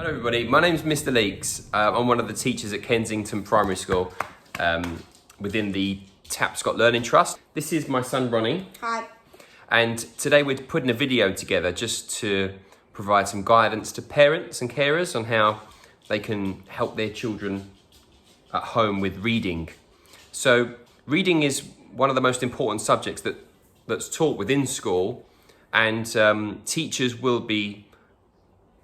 Hello everybody, my name's Mr. Leeks. I'm one of the teachers at Kensington Primary School within the Tapscott Learning Trust. This is my son Ronnie. Hi. And today we're putting a video together just to provide some guidance to parents and carers on how they can help their children at home with reading. So reading is one of the most important subjects that's taught within school, and teachers will be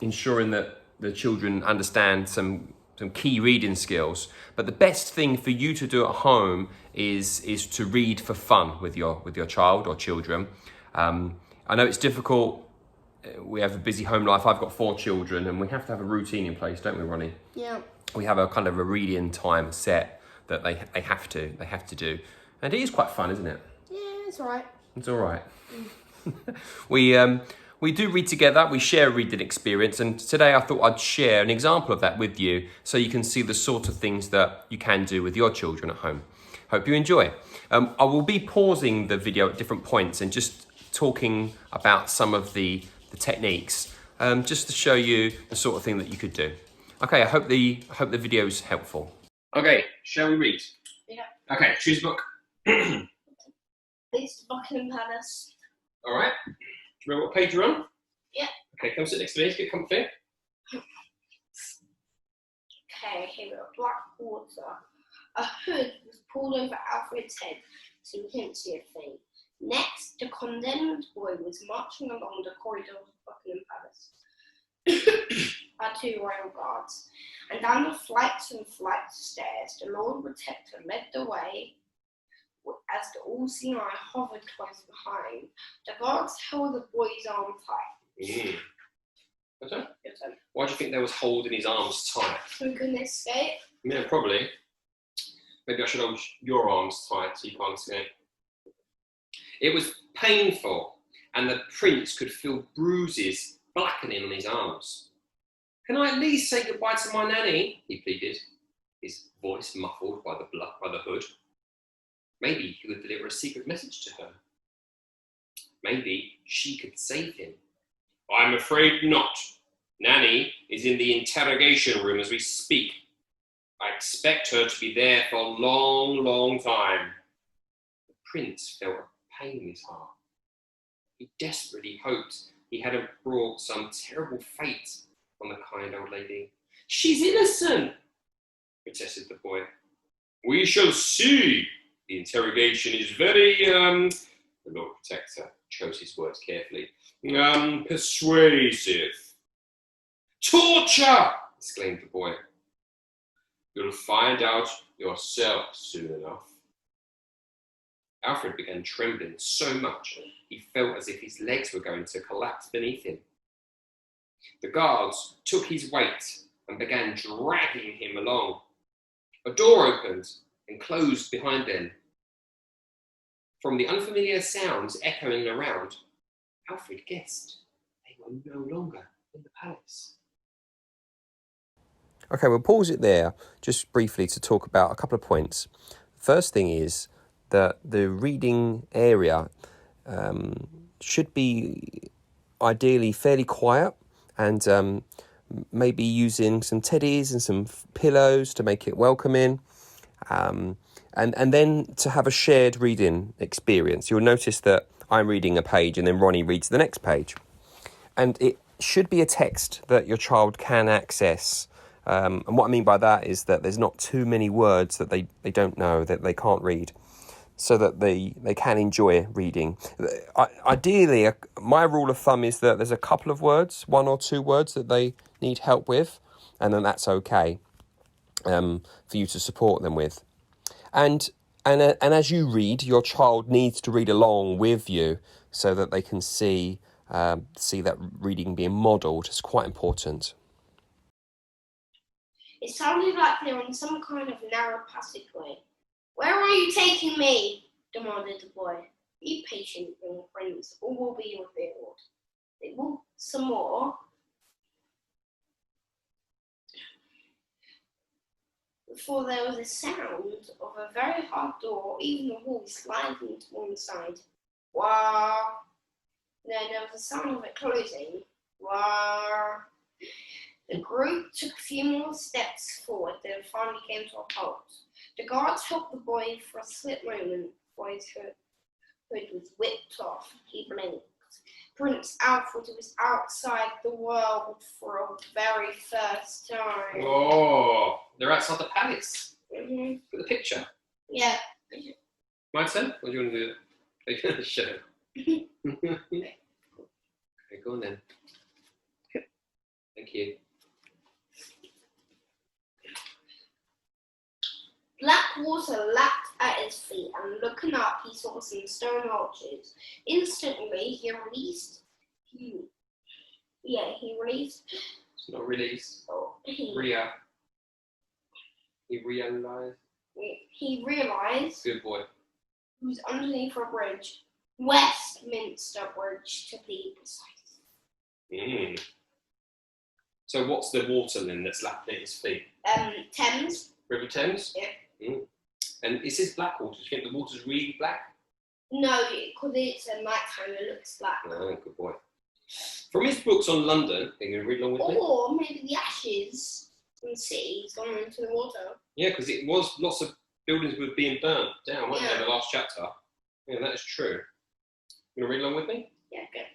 ensuring that the children understand some key reading skills. But the best thing for you to do at home is to read for fun with your child or children. I know it's difficult. We have a busy home life. I've got 4 children and we have to have a routine in place, don't we, Ronnie? Yeah. We have a kind of a reading time set that they have to do. And it is quite fun, isn't it? Yeah, it's alright. It's all right. We do read together, we share a reading experience, and today I thought I'd share an example of that with you so you can see the sort of things that you can do with your children at home. Hope you enjoy. I will be pausing the video at different points and just talking about some of the techniques, just to show you the sort of thing that you could do. Okay, I hope the video is helpful. Okay, shall we read? Yeah. Okay, choose a book. It's Buckingham Palace. All right. Do you remember what page you're on? Yeah. Okay, come sit next to me. Get comfy. Okay, here we go. Blackwater. A hood was pulled over Alfred's head so he couldn't see a thing. Next, the condemned boy was marching along the corridor of Buckingham Palace. Our 2 royal guards. And down the flights and flights of stairs, the Lord Protector led the way. As the all-seeing eye hovered close behind, the guards held the boy's arm tight. Your turn? Your turn. Why do you think they was holding his arms tight? So he couldn't escape. Yeah, probably. Maybe I should hold your arms tight so you can't escape. It was painful, and the prince could feel bruises blackening on his arms. Can I at least say goodbye to my nanny? He pleaded, his voice muffled by the hood. Maybe he could deliver a secret message to her. Maybe she could save him. I'm afraid not. Nanny is in the interrogation room as we speak. I expect her to be there for a long, long time. The prince felt a pain in his heart. He desperately hoped he hadn't brought some terrible fate on the kind old lady. She's innocent, protested the boy. We shall see. The interrogation is very, the Lord Protector chose his words carefully, persuasive. Torture! Exclaimed the boy. You'll find out yourself soon enough. Alfred began trembling so much he felt as if his legs were going to collapse beneath him. The guards took his weight and began dragging him along. A door opened and closed behind them. From the unfamiliar sounds echoing around, Alfred guessed they were no longer in the palace. Okay, we'll pause it there just briefly to talk about a couple of points. First thing is that the reading area should be ideally fairly quiet, and maybe using some teddies and some pillows to make it welcoming. And then to have a shared reading experience. You'll notice that I'm reading a page and then Ronnie reads the next page. And it should be a text that your child can access. And what I mean by that is that there's not too many words that they don't know, that they can't read, so that they can enjoy reading. Ideally, my rule of thumb is that there's a couple of words, 1 or 2 words that they need help with, and then that's okay for you to support them with. And as you read, your child needs to read along with you so that they can see that reading being modelled. It's quite important. It sounded like they were in some kind of narrow passageway. Where are you taking me? Demanded the boy. Be patient, young friends. All will be revealed. They walked some more. Before there was a sound of a very hard door, even the wall sliding to one side. Wow! Then there was a sound of it closing. Wow! The group took a few more steps forward, then finally came to a halt. The guards helped the boy for a split moment before his hood was whipped off. He blinked. Prince Alfred was outside the world for a very first time. Oh, they're outside the palace. Mm-hmm. Look at the picture. Yeah. My turn? Or do you want to do it? Are you going to show? Okay, go on then. Thank you. Black water lapped at his feet, and looking up, he saw some stone arches. Instantly, he released. It's not release. He realised. He realised. Good boy. He was underneath a bridge, Westminster Bridge to be precise. Mm. So what's the water then that's lapping at his feet? Thames. River Thames? Yeah. Mm. And it says black water. Do you think the water's really black? No, because it's at night time, it looks black. Oh, good boy. From his books on London, are you going to read along with me? Or maybe the ashes from the city's gone into the water. Yeah, because it was lots of buildings were being burnt down, weren't they, in the last chapter? Yeah, that is true. You want to read along with me? Yeah, good.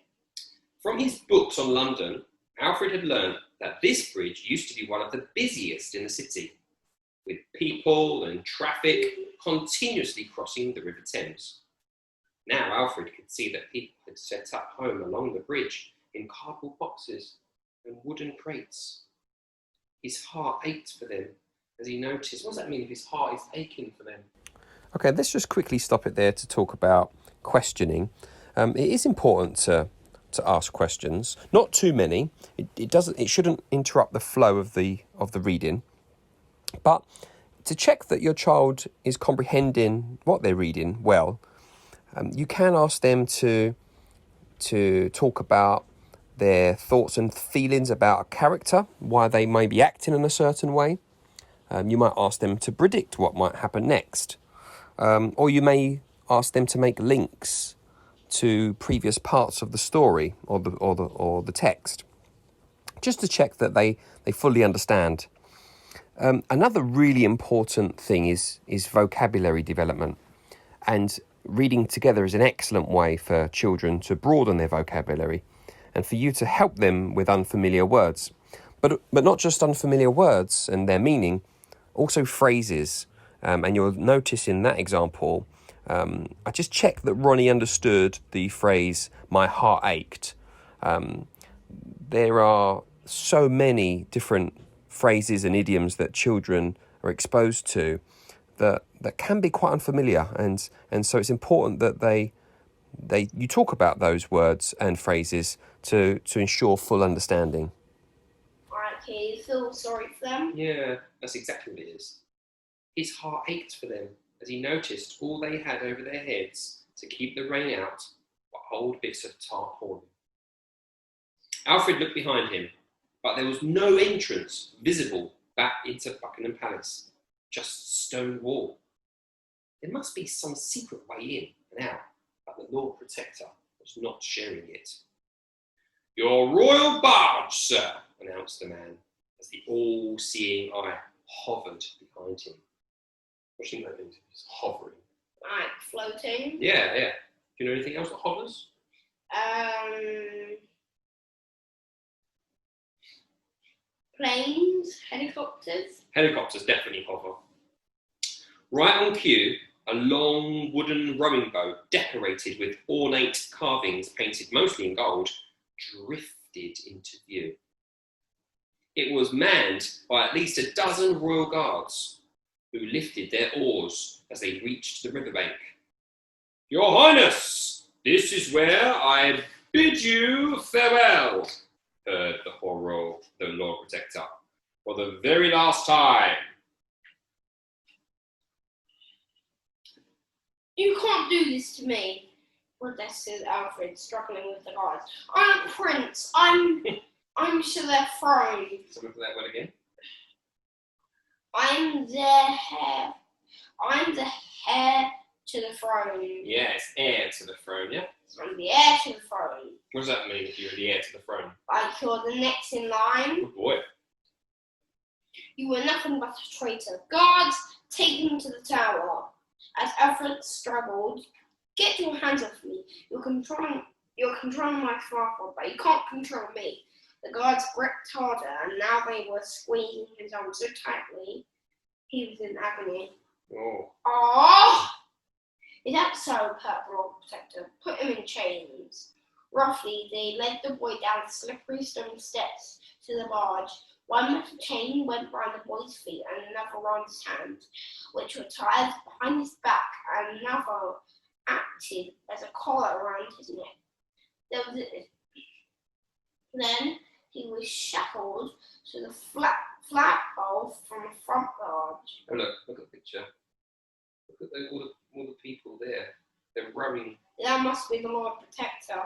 From his books on London, Alfred had learned that this bridge used to be one of the busiest in the city, with people and traffic continuously crossing the River Thames. Now Alfred could see that people had set up home along the bridge in cardboard boxes and wooden crates. His heart ached for them as he noticed. What does that mean if his heart is aching for them? Okay, let's just quickly stop it there to talk about questioning. It is important to ask questions, not too many. It shouldn't interrupt the flow of the reading, but to check that your child is comprehending what they're reading well, you can ask them to talk about their thoughts and feelings about a character, why they may be acting in a certain way. You might ask them to predict what might happen next, or you may ask them to make links to previous parts of the story or the text, just to check that they fully understand. Another really important thing is vocabulary development, and reading together is an excellent way for children to broaden their vocabulary and for you to help them with unfamiliar words. But not just unfamiliar words and their meaning, also phrases. And you'll notice in that example, I just checked that Ronnie understood the phrase, "my heart ached." There are so many different phrases and idioms that children are exposed to that can be quite unfamiliar, and so it's important that you talk about those words and phrases to ensure full understanding. Alright, can you feel sorry for them? Yeah, that's exactly what it is. His heart ached for them as he noticed all they had over their heads to keep the rain out were old bits of tarpaulin. Alfred looked behind him, but there was no entrance visible back into Buckingham Palace, just a stone wall. There must be some secret way in and out, but the Lord Protector was not sharing it. "Your royal barge, sir," announced the man, as the all-seeing eye hovered behind him. What do you think that means? It's hovering. Like floating? Yeah. Do you know anything else that hovers? Planes? Helicopters? Helicopters definitely hover. Right on cue, a long wooden rowing boat decorated with ornate carvings painted mostly in gold drifted into view. It was manned by at least a dozen royal guards who lifted their oars as they reached the riverbank. "Your Highness, this is where I bid you farewell," heard the Lord Protector, "for the very last time." "You can't do this to me," protested Alfred, struggling with the guards. "I'm a prince. I'm to the throne. So look at that word again. I'm the heir to the throne. Yes, heir to the throne, yeah? I'm the heir to the throne. What does that mean if you're the heir to the throne? Like you're the next in line. Good boy. You were nothing but a traitor. Guards, take him to the tower. As Alfred struggled, get your hands off me. You're controlling my father, but you can't control me. The guards gripped harder, and now they were squeezing his arm so tightly, he was in agony. Oh! Is that so, Purple Lord Protector? Put him in chains. Roughly, they led the boy down the slippery stone steps to the barge. One metal chain went round the boy's feet and another round his hands, which were tied behind his back, and another acted as a collar around his neck. Then he was shackled to the flagpole from the front barge. Oh, look at the picture. Look at all the people there. They're rowing. That must be the Lord Protector.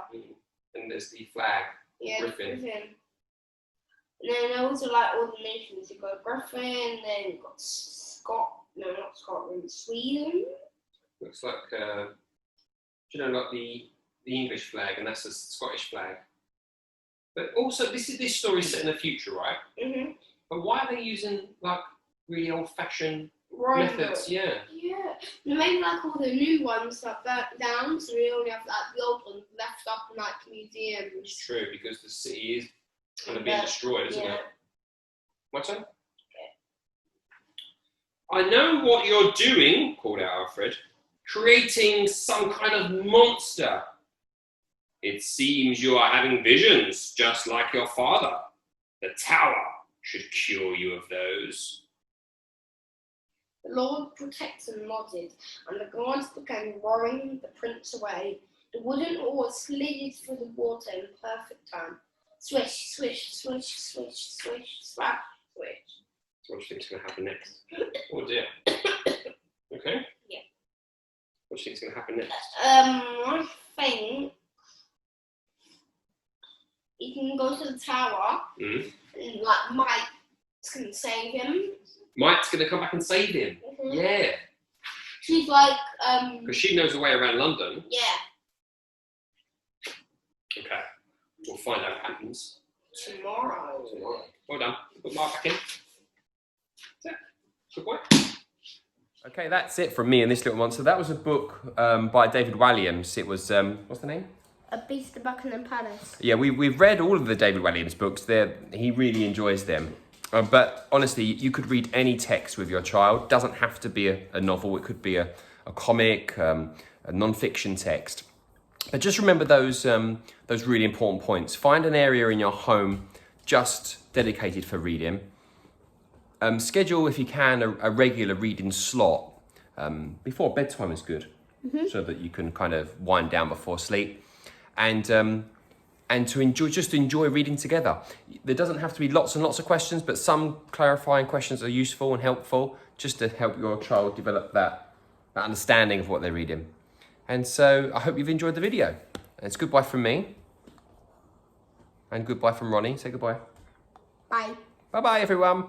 And there's the flag. Yeah, Griffin. And then also like all the nations. You've got Griffin, then you've got not Scotland, Sweden. Looks like, do you know, like the English flag, and that's the Scottish flag. But also, this story's set in the future, right? Mm-hmm. But why are they using like really old-fashioned methods? Yeah. Yeah. And maybe like all the new ones that burnt down, so we only have like the old ones left up in like museums. It's true, because the city is kind of being destroyed, isn't it? My turn? Okay. I know what you're doing, called out Alfred. Creating some kind of monster. It seems you are having visions, just like your father. The tower should cure you of those. The Lord Protector nodded, and the guards began rowing the prince away. The wooden oar slid through the water in perfect time. Swish, swish, swish, swish, swish, slash, swish. So what do you think is going to happen next? Oh dear. Okay. Yeah. What do you think is going to happen next? I think he can go to the tower, and like Mike's gonna save him. Mike's going to come back and save him. Mm-hmm. Yeah. She's like, because she knows the way around London. Yeah. Okay. We'll find out what happens Tomorrow. Well done. Put Mark back in. That's it. Good boy. Okay, that's it from me and this little monster. That was a book by David Walliams. It was, what's the name? A Beast of Buckingham Palace. Yeah, we've read all of the David Walliams books. He really enjoys them. But honestly, you could read any text with your child. Doesn't have to be a novel. It could be a comic, a non-fiction text. But just remember those really important points. Find an area in your home just dedicated for reading. Schedule, if you can, a regular reading slot before bedtime is good, so that you can kind of wind down before sleep, and to enjoy reading together. There doesn't have to be lots and lots of questions, but some clarifying questions are useful and helpful, just to help your child develop that understanding of what they're reading. And so I hope you've enjoyed the video. It's goodbye from me. And goodbye from Ronnie. Say goodbye. Bye. Bye-bye, everyone.